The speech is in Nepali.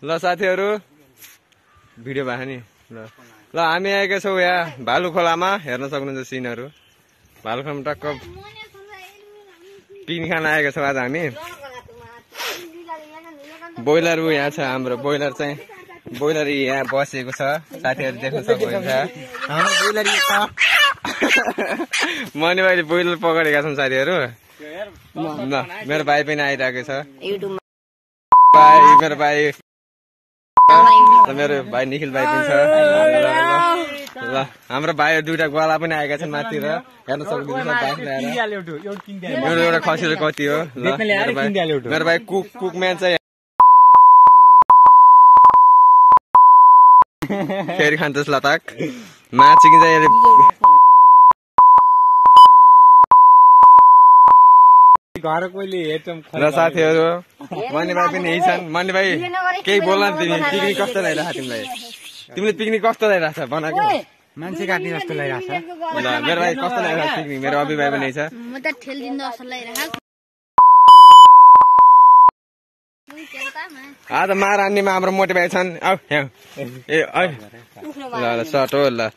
ल साथीहरु भिडियो भयो नि ल हामी आएका छौं यहाँ भालु खोलामा हेर्न सक्नुहुन्छ सिनहरु भालु खोलामा टक्क पिकनिक खान आएका छौं आज हामी बोइलर यहाँ छ हाम्रो बोइलर चाहिँ बोइलर यहाँ बसेको छ साथीहरु देख्न सक्नुहुन्छ हाम्रो बोइलर मनी भाइले बोइलर पकडेका छन् साथीहरु ल मेरो भाइ पनि आइरहेको छ मेरो भाइ मेरो भाइ निखिल भाइ पनि छ ल हाम्रो भाइहरु दुईटा ग्वाला पनि आएका छन् माथि र हेर्न सक्नुहुन्छ बाइक ल्याएर एउटा खसीले कति हो ल मेरो भाइ कुकम्यान चाहिँ फेरि खान्छस् लताक माछिकिन्छ घर कोइले हेर्छम र साथीहरु मनी भाइ पनि यही छन् मनी भाइ केही बोल्न तिमी पिकनिक कस्तो लागिरहेछ तिमीलाई तिमीले पिकनिक कस्तो लागिरहेछ बनाको मान्छे काट्ने जस्तो लागिरहेछ ल मेरो भाइ कस्तो लागिरहेछ पिकनिक मेरो अभि भाइ पनि छ म त ठेलदिन जस्तो लागिरहेछ आज मार हान्नेमा हाम्रो मोटे भाइ छन् ए ल सटो ल